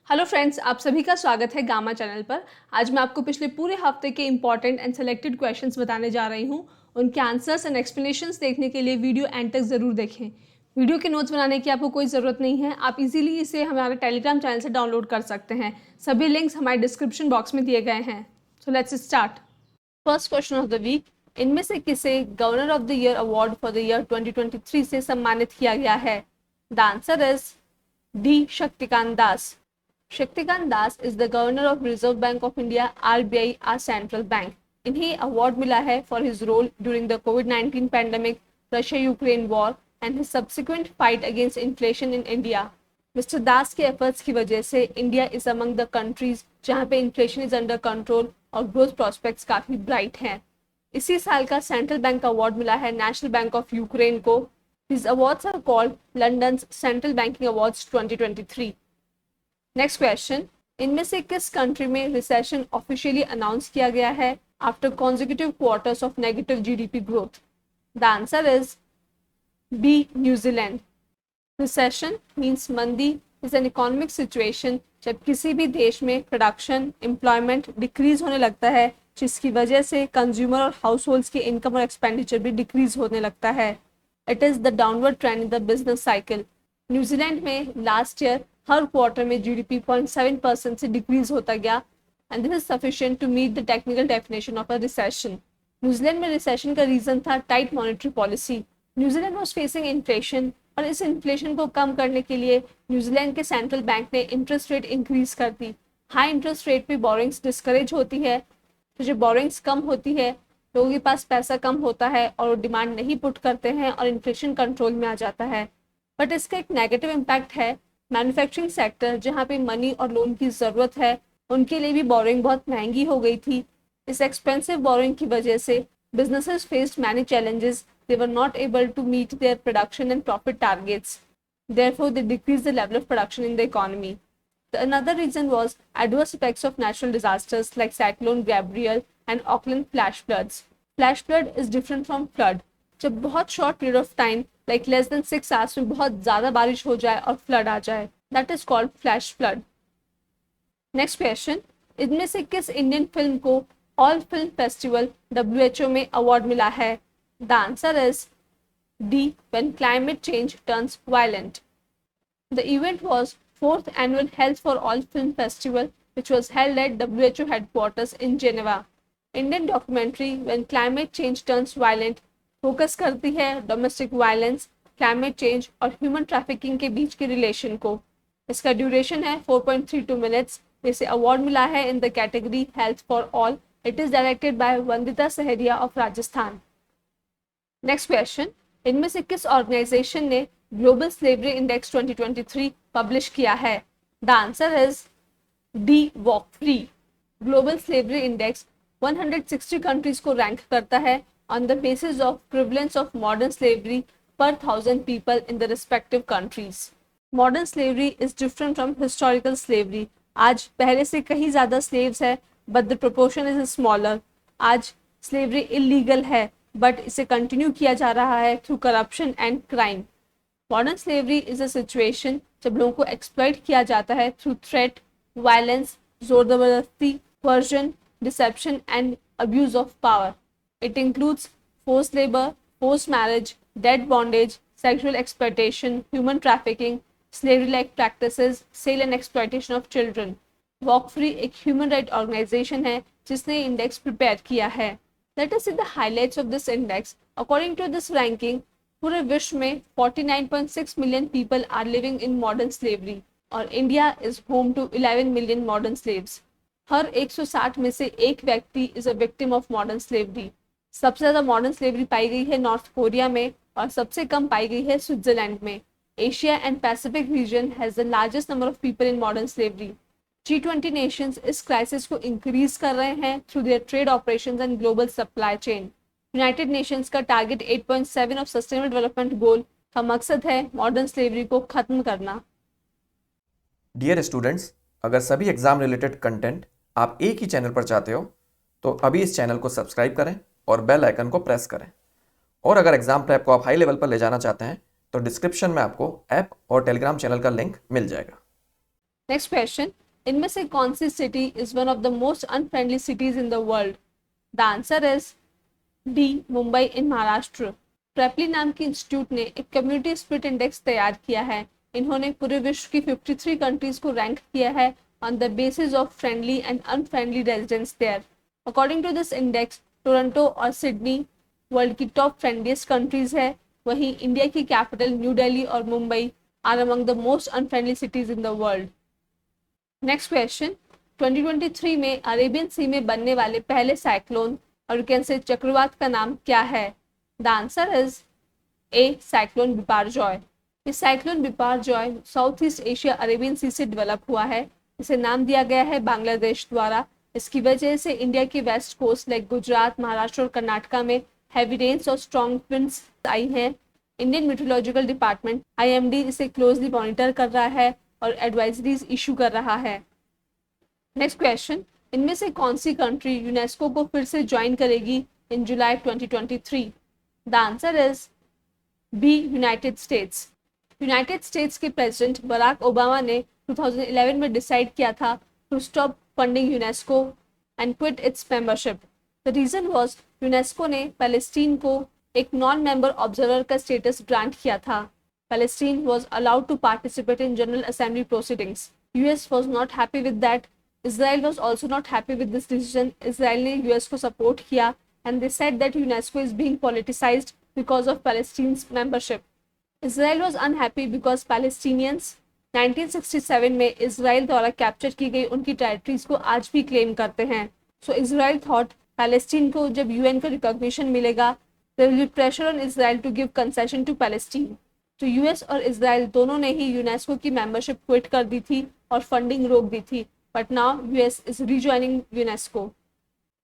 Hello friends, आप सभी का स्वागत है गामा चैनल पर। आज मैं आपको पिछले पूरे हफ्ते के इंपॉर्टेंट एंड सेलेक्टेड क्वेश्चंस बताने जा रही हूं। उनके आंसर्स एंड एक्सप्लेनेशंस देखने के लिए वीडियो एंड तक ज़रूर देखें। वीडियो के नोट्स बनाने की आपको कोई ज़रूरत नहीं है, आप इजीली इसे हमारे टेलीग्राम चैनल से डाउनलोड कर सकते हैं। सभी लिंक्स हमारे डिस्क्रिप्शन बॉक्स में दिए गए हैं। So let's start. First question of the week, इनमें से किसे governor of the year award for the year 2023 से सम्मानित किया गया है? The answer is D, Shaktikanta Das. Shaktikant Das is the governor of Reserve Bank of India (RBI), our central bank. इन्हें award मिला है for his role during the COVID-19 pandemic, Russia-Ukraine war and his subsequent fight against inflation in India. Mr. दास के efforts की वजह से India is among the countries जहां पे inflation is under control और ग्रोथ प्रोस्पेक्ट्स काफी ब्राइट हैं. इसी साल का सेंट्रल बैंक अवार्ड मिला है नेशनल बैंक ऑफ यूक्रेन को. These awards are called London's Central Banking Awards 2023. Next question, इनमें से किस कंट्री में रिसेशन ऑफिशियली अनाउंस किया गया है after consecutive quarters of negative GDP growth? The answer is B, New Zealand. Recession means मंदी is an economic situation जब किसी भी देश में प्रोडक्शन, एम्प्लॉयमेंट डिक्रीज होने लगता है, जिसकी वजह से कंज्यूमर और हाउस होल्ड्स की इनकम और एक्सपेंडिचर भी डिक्रीज होने लगता है. It is the downward trend in the business cycle. New Zealand में लास्ट ईयर हर क्वार्टर में जीडीपी 0.7% से डिक्रीज होता गया and this is sufficient to meet the technical definition of a recession. New Zealand में रिसेशन का रीजन था tight monetary policy. New Zealand was facing inflation और इस इन्फ्लेशन को कम करने के लिए न्यूजीलैंड के सेंट्रल बैंक ने इंटरेस्ट रेट इंक्रीज कर दी. हाई इंटरेस्ट रेट पे बोरिंग्स डिस्करेज होती है, तो जब बोरिंग्स कम होती है लोगों के पास पैसा कम होता है और वो डिमांड नहीं पुट करते हैं और इन्फ्लेशन कंट्रोल में आ जाता है. बट इसका एक नेगेटिव इम्पैक्ट है. मैन्युफैक्चरिंग सेक्टर जहाँ पे मनी और लोन की ज़रूरत है उनके लिए भी बोरिंग बहुत महंगी हो गई थी. इस एक्सपेंसिव बोरिंग की वजह से businesses faced many challenges. They were not able to meet their production and profit targets. Therefore they decrease the level of production in the economy. Another reason was adverse effects of natural disasters like Cyclone Gabrielle and Auckland flash floods. Flash flood is different from flood. जब बहुत short period of time like less than 6 hours में बहुत ज़्यादा बारिश हो जाए और flood आ जाए, that is called flash flood. Next question, इनमें से किस इंडियन फिल्म को ऑल फिल्म फेस्टिवल WHO में अवार्ड मिला है? The answer is D, when climate change turns violent. The event was fourth annual Health for All Film Festival, which was held at WHO headquarters in Geneva. Indian documentary When Climate Change Turns Violent focus करती है domestic violence, climate change और human trafficking के बीच के relation को. इसका duration है 4.32 minutes. इसे award मिला है in the category health for all. It is directed by Vandita Sahariya of Rajasthan. Next question, इनमें से किस ऑर्गेनाइजेशन ने ग्लोबल स्लेवरी इंडेक्स 2023 पब्लिश किया है? The answer is D, walk free. Global slavery index 160 countries को रैंक करता है on the basis of prevalence of modern slavery पर 1000 people in the respective countries. Modern slavery is different from historical slavery. आज पहले से कहीं ज्यादा slaves है but the proportion is smaller. आज स्लेवरी इलीगल है बट इसे कंटिन्यू किया जा रहा है through corruption and crime. Modern slavery is a situation जब लोगों को एक्सप्लॉइट किया जाता है थ्रू थ्रेट, वायलेंस, जोर जबरदस्ती, coercion, deception and abuse of power. It includes forced labor, forced marriage, debt bondage, sexual exploitation, human trafficking, slavery-like practices, sale and exploitation of children. Walk Free एक human right organization है जिसने index prepare किया है. Let us see the highlights of this index. According to this ranking, पूरे विश्व में 49.6 million people are living in modern slavery और India is home to 11 million modern slaves. हर 160 में से एक व्यक्ति is a victim of modern slavery. सबसे ज्यादा मॉडर्न स्लेवरी पाई गई है नॉर्थ कोरिया में और सबसे कम पाई गई है स्विट्जरलैंड में. Asia and Pacific region has the largest number of people in modern slavery. G20 nations इस क्राइसिस को इंक्रीज कर रहे हैं through their trade operations and global supply chain. United Nations का target 8.7 of sustainable development goal का मकसद है modern slavery को खत्म करना. डियर स्टूडेंट्स, अगर सभी एग्जाम रिलेटेड कंटेंट आप एक ही चैनल पर चाहते हो तो अभी इस चैनल को सब्सक्राइब करें और बेल आइकन को प्रेस करें. और अगर एग्जाम प्रेप को आप हाई लेवल पर ले जाना चाहते हैं तो डिस्क्रिप्शन में आपको ऐप और टेलीग्राम चैनल का लिंक मिल जाएगा. नेक्स्ट क्वेश्चन, इनमें से कौन सी city is one of the most unfriendly cities in the world? The answer is D, Mumbai इन महाराष्ट्र। प्रेपली नाम की इंस्टीट्यूट ने एक कम्युनिटी स्पिरिट इंडेक्स तैयार किया है। इन्होंने पूरे विश्व की 53 कंट्रीज को रैंक किया है on the basis of friendly and unfriendly residents there. According to this index, Toronto और सिडनी वर्ल्ड की टॉप फ्रेंडलीस्ट कंट्रीज है, वहीं इंडिया की कैपिटल न्यू दिल्ली और Mumbai are among the most unfriendly cities in the world. Next question, 2023 में Arabian सी में बनने वाले पहले साइक्लोन और कैन से चक्रवात का नाम क्या है? The answer is A, cyclone Biparjoy. ये cyclone Biparjoy south east Asia Arabian sea से डेवलप हुआ है। इसे नाम दिया गया है बांग्लादेश द्वारा। इसकी वजह से इंडिया के west coast like Gujarat, Maharashtra और कर्नाटका में हैवी रेन्स और स्ट्रॉन्ग विंड्स आई हैं। इंडियन मेट्रोलॉजिकल डिपार्टमेंट IMD इसे क्लोजली मॉनिटर कर रहा है और एडवाइजरीज इशू कर रहा है। नेक्स्ट क्वेश्चन, इनमें से कौन सी कंट्री यूनेस्को को फिर से ज्वाइन करेगी in July 2023? The answer is B, United States. United States के प्रेसिडेंट बराक ओबामा ने 2011 में डिसाइड किया था to stop funding UNESCO and quit its membership. The reason was UNESCO ने पैलेस्टीन को एक नॉन मेंबर ऑब्जर्वर का स्टेटस ग्रांट किया था। Palestine was allowed to participate in General Assembly proceedings. US was not happy with that. Israel was also not happy with this decision. Israel ने US को support किया and they said that UNESCO is being politicized because of Palestine's membership. Israel was unhappy because Palestinians 1967 में Israel द्वारा capture की गई उनकी territories को आज भी क्लेम करते हैं। So Israel thought पैलेस्टीन को जब UN का रिकॉग्निशन मिलेगा, there will be pressure on Israel to give concession to Palestine. तो यूएस और इजराइल दोनों ने ही यूनेस्को की मेंबरशिप क्विट कर दी थी और फंडिंग रोक दी थी, but now US is rejoining UNESCO.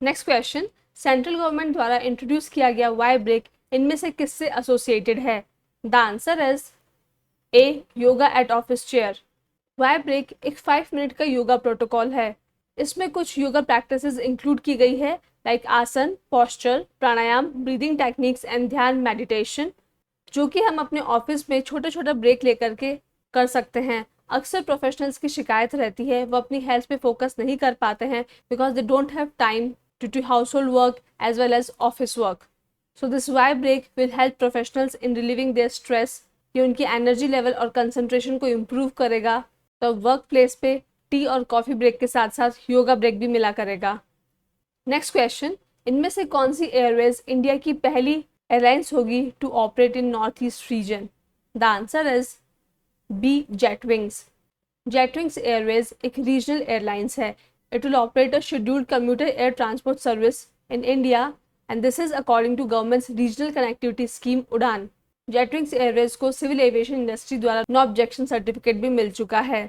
Next question, central government द्वारा इंट्रोड्यूस किया गया वाई ब्रेक इनमें से किससे एसोसिएटेड है? The answer is A, yoga at office chair. Y break एक 5 मिनट का योगा प्रोटोकॉल है। इसमें कुछ योगा प्रैक्टिसेस इंक्लूड की गई है लाइक आसन, posture, pranayama, breathing techniques and ध्यान मेडिटेशन, जो कि हम अपने ऑफिस में छोटा छोटा ब्रेक लेकर के कर सकते हैं। अक्सर प्रोफेशनल्स की शिकायत रहती है वो अपनी हेल्थ पे फोकस नहीं कर पाते हैं because they don't have time to household work as well as office work. So this Y break will help professionals in relieving their stress. ये उनकी एनर्जी लेवल और कंसंट्रेशन को इम्प्रूव करेगा। तो वर्क प्लेस पे tea और coffee break के साथ साथ योगा ब्रेक भी मिला करेगा। नेक्स्ट क्वेश्चन, इनमें से कौन सी एयरवेज इंडिया की पहली एयरलाइंस होगी to operate in north east region? The answer is B, Jetwings. Jetwings airways एक रीजनल एयरलाइंस है। It will operate a scheduled commuter air transport service in India and this is according to government's regional connectivity scheme UDAN. Jetwings airways को civil aviation industry द्वारा no objection certificate भी मिल चुका है।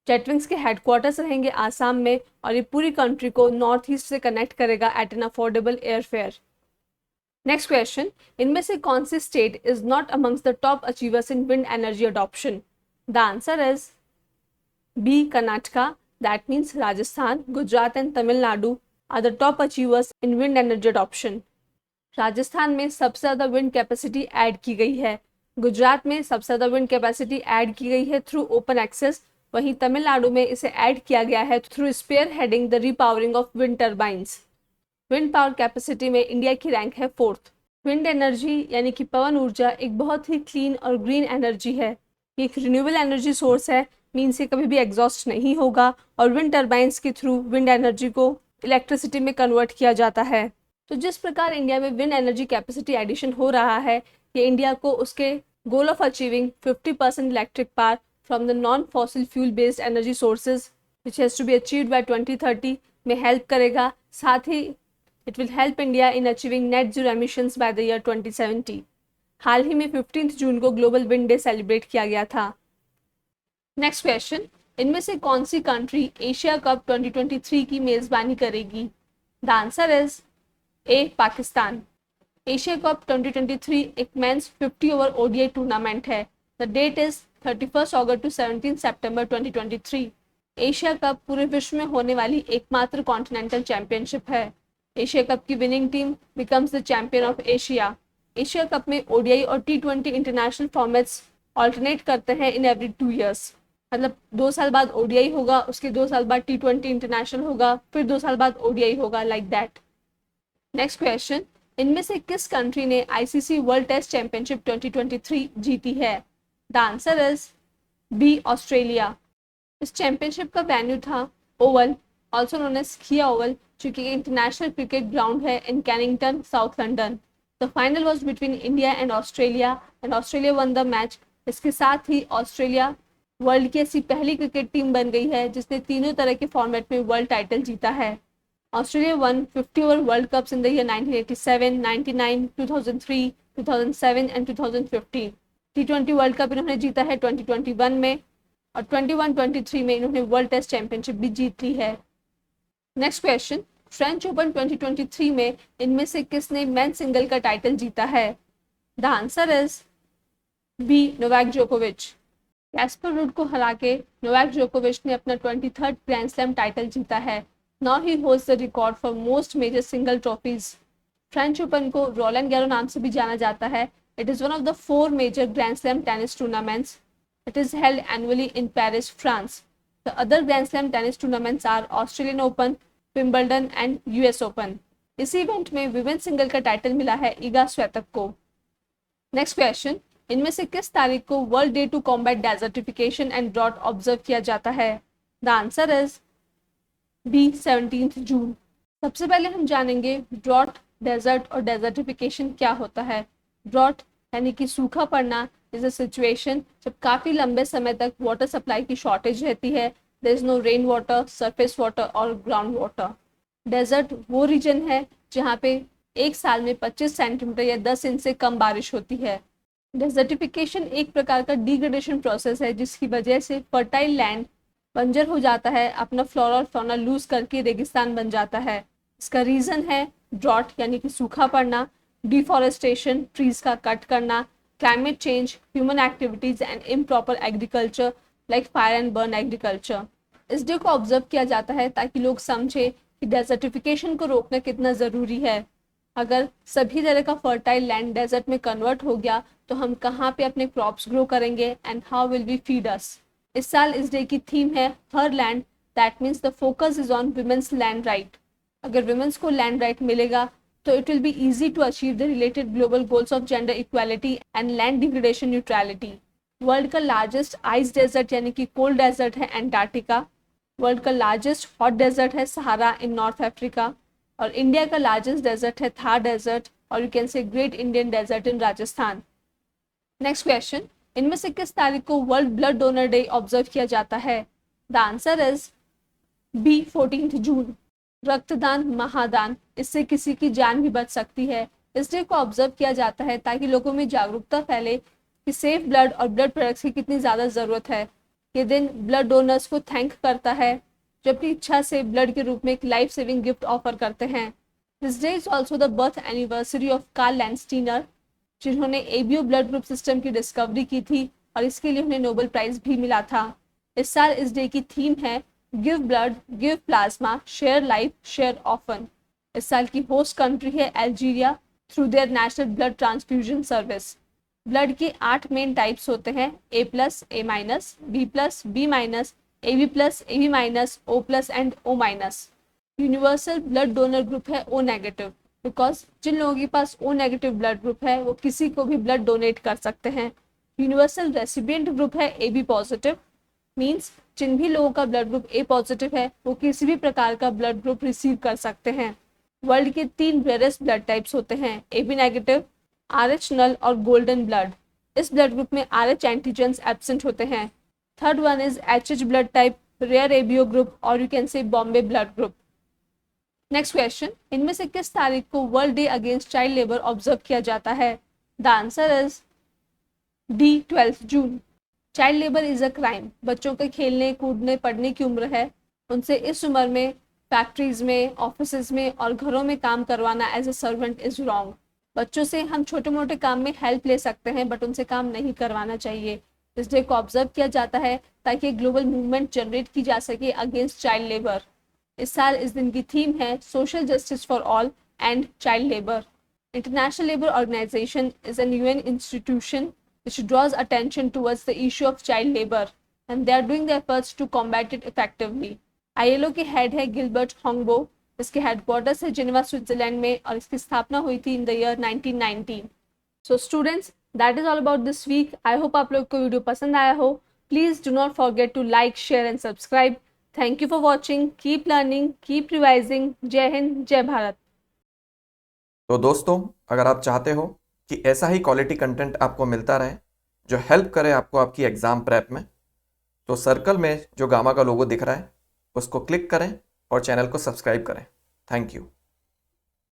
जेटविंग्स के headquarters रहेंगे आसाम में और ये पूरी कंट्री को नॉर्थ ईस्ट से कनेक्ट करेगा at an affordable air fare. Next question, इनमें से कौन सी state is not amongst the top achievers in wind energy adoption? The answer is B, Karnataka. That means Rajasthan, Gujarat and Tamil Nadu are the top achievers in wind energy adoption. Rajasthan में सबसे ज़्यादा wind capacity add की गई है। गुजरात में सबसे ज़्यादा विंड कैपेसिटी ऐड की गई है थ्रू ओपन एक्सेस। वहीं तमिलनाडु में इसे ऐड किया गया है through spearheading the repowering of wind turbines. Wind power capacity में इंडिया की रैंक है 4th। विंड एनर्जी यानी कि पवन ऊर्जा एक बहुत ही क्लीन और ग्रीन एनर्जी है। ये एक रिन्यूएबल एनर्जी सोर्स है, मीन्स ये कभी भी एग्जॉस्ट नहीं होगा और विंड टर्बाइंस के थ्रू विंड एनर्जी को इलेक्ट्रिसिटी में कन्वर्ट किया जाता है। तो जिस प्रकार इंडिया में विंड एनर्जी कैपेसिटी एडिशन हो रहा है, ये इंडिया को उसके goal of achieving 50% electric power from the non fossil fuel based energy sources which has to be achieved by 2030 में हेल्प करेगा। साथ ही it will help India in achieving net zero emissions by the year 2070। हाल ही में 15 जून को global wind day celebrate किया गया था। नेक्स्ट क्वेश्चन, इनमें से कौन सी कंट्री एशिया कप 2023 की मेज़बानी करेगी? The answer is A, Pakistan. Asia cup 2023 एक मेंस 50 ओवर ODI टूर्नामेंट है। The date is 31 August to 17 September 2023। Asia cup पूरे विश्व में होने वाली एकमात्र कॉन्टिनेंटल चैंपियनशिप है। एशिया कप की winning team becomes the champion of Asia. Asia cup में ODI और T20 इंटरनेशनल फॉर्मेट्स ऑल्टरनेट करते हैं इन एवरी 2 years। मतलब 2 साल बाद ओडीआई होगा, उसके 2 साल बाद T20 इंटरनेशनल होगा, फिर 2 साल बाद ओडीआई होगा, लाइक दैट। नेक्स्ट क्वेश्चन, इनमें से किस कंट्री ने आईसीसी वर्ल्ड टेस्ट चैंपियनशिप 2023 जीती है? The answer is B, Australia. इस चैंपियनशिप का वेन्यू था Oval, also known as Kia Oval, जो कि इंटरनेशनल क्रिकेट ग्राउंड है in Kennington, south London. The final was between India and Australia won the match. इसके साथ ही ऑस्ट्रेलिया वर्ल्ड की ऐसी पहली क्रिकेट टीम बन गई है जिसने तीनों तरह के फॉर्मेट में वर्ल्ड टाइटल जीता है। Australia won 50 over world cups in the year 1987, 99, 2003, 2007 and 2015। T20 world cup इन्होंने जीता है 2021 में, और 21-23 में इन्होंने वर्ल्ड टेस्ट चैंपियनशिप भी जीत ली है। नेक्स्ट क्वेश्चन, फ्रेंच ओपन 2023 में इनमें से किसने मेन सिंगल का टाइटल जीता है? The answer is B, Novak जोकोविच। कैस्पर रूड को हरा के नोवाक जोकोविच ने अपना 23rd ग्रैंड स्लैम टाइटल जीता है। Now he holds the record for most major single trophies. French open को रोलैंड गैरो नाम से भी जाना जाता है। It is one of the 4 major grand slam tennis tournaments. It is held annually in Paris, France. The other Grand Slam tennis tournaments are Australian Open, Wimbledon and US Open. इसी event में women single का title मिला है ईगा स्वेतक को। Next question, इनमें से किस तारीख को world day to combat desertification and drought observe किया जाता है? The answer is B, 17 June. सबसे पहले हम जानेंगे ड्रॉट, डेजर्ट और डेजर्टिफिकेशन क्या होता है। ड्रॉट यानी कि सूखा पड़ना इज अ सिचुएशन जब काफी लंबे समय तक वाटर सप्लाई की शॉर्टेज रहती है। There is no rain water, surface water और ग्राउंड वाटर। डेजर्ट वो रीजन है जहाँ पे एक साल में 25 सेंटीमीटर या 10 इंच से कम बारिश होती है। डेजर्टिफिकेशन एक प्रकार का डिग्रेडेशन प्रोसेस है जिसकी वजह से फर्टाइल लैंड बंजर हो जाता है, अपना फ्लोरा और फौना लूज करके रेगिस्तान बन जाता है। इसका रीजन है ड्रॉट यानी कि सूखा पड़ना, डिफॉरेस्टेशन, ट्रीज का कट करना, climate change, human activities and improper agriculture like fire and burn agriculture। इस डे को ऑब्जर्व किया जाता है ताकि लोग समझे कि डेजर्टिफिकेशन को रोकना कितना ज़रूरी है। अगर सभी तरह का फर्टाइल लैंड डेजर्ट में कन्वर्ट हो गया तो हम कहाँ पे अपने क्रॉप्स ग्रो करेंगे and how will we feed us. इस साल इस डे की थीम है her land, that means the focus is on women's land right. अगर विमेंस को लैंड राइट मिलेगा तो it will be easy to achieve the related global goals of gender equality and land degradation neutrality। World का largest ice desert यानी कि cold desert है Antarctica. World का largest hot desert है Sahara in north Africa. और India का largest desert है Thar desert, और you can say great Indian desert in Rajasthan. Next question, इनमें से किस तारीख को world blood donor day observe किया जाता है? The answer is B, 14 June. रक्तदान, महादान, इससे किसी की जान भी बच सकती है। इस डे को ऑब्जर्व किया जाता है ताकि लोगों में जागरूकता फैले कि सेफ ब्लड और ब्लड प्रोडक्ट्स की कितनी ज़्यादा ज़रूरत है। ये दिन ब्लड डोनर्स को थैंक करता है जो अपनी इच्छा से ब्लड के रूप में एक लाइफ सेविंग गिफ्ट ऑफर करते हैं। This day is also the birth anniversary of Karl Landsteiner, जिन्होंने एबीओ ब्लड ग्रुप सिस्टम की डिस्कवरी की थी और इसके लिए उन्हें नोबेल प्राइज भी मिला था। इस साल इस डे की थीम है give blood, give plasma, share life, share often. इस साल की होस्ट कंट्री है Algeria through their national blood transfusion service. Blood के 8 मेन टाइप्स होते हैं, A+, A-, B+, B-, AB+, AB-, O+ and O-। Universal blood donor group है O negative, because जिन लोगों के पास O नेगेटिव ब्लड ग्रुप है वो किसी को भी ब्लड डोनेट कर सकते हैं। यूनिवर्सल रेसिपिएंट ग्रुप है AB पॉजिटिव, मीन्स जिन भी लोगों का ब्लड ग्रुप A पॉजिटिव है वो किसी भी प्रकार का ब्लड ग्रुप रिसीव कर सकते हैं। वर्ल्ड के 3 रेयरेस्ट ब्लड टाइप्स होते हैं, AB नेगेटिव, RH नल और गोल्डन ब्लड। इस ब्लड ग्रुप में RH एंटीजेंस एब्सेंट होते हैं। Third one is HH blood type, rare ABO group, और you can say Bombay blood group. Next question, इनमें से किस तारीख को world day against child labour observe किया जाता है? द आंसर इज डी, 12 जून। Child labour is a crime. बच्चों के खेलने कूदने पढ़ने की उम्र है, उनसे इस उम्र में फैक्ट्रीज में, ऑफिस में और घरों में काम करवाना as a servant is wrong. बच्चों से हम छोटे मोटे काम में हेल्प ले सकते हैं बट उनसे काम नहीं करवाना चाहिए। इस डे को ऑब्जर्व किया जाता है ताकि ग्लोबल मूवमेंट जनरेट की जा सके अगेंस्ट चाइल्ड लेबर। इस साल इस दिन की थीम है social justice for all and child labour. International labour organization is an UN institution which draws attention towards the issue of child labor. and they are doing their efforts to combat it effectively. ILO के head है Gilbert Houngbo, इसके headquarters है Geneva Switzerland में और इसकी स्थापना हुई थी in the year 1919. So students, that is all about this week. I hope आप लोग को वीडियो पसंद आया हो. Please do not forget to like, share and subscribe. Thank you for watching. Keep learning, keep revising. जय हिंद, जय भारत. तो दोस्तों, अगर आप चाहते हो कि ऐसा ही क्वालिटी कंटेंट आपको मिलता रहे जो हेल्प करे आपको आपकी एग्ज़ाम प्रेप में, तो सर्कल में जो गामा का लोगो दिख रहा है उसको क्लिक करें और चैनल को सब्सक्राइब करें. Thank you.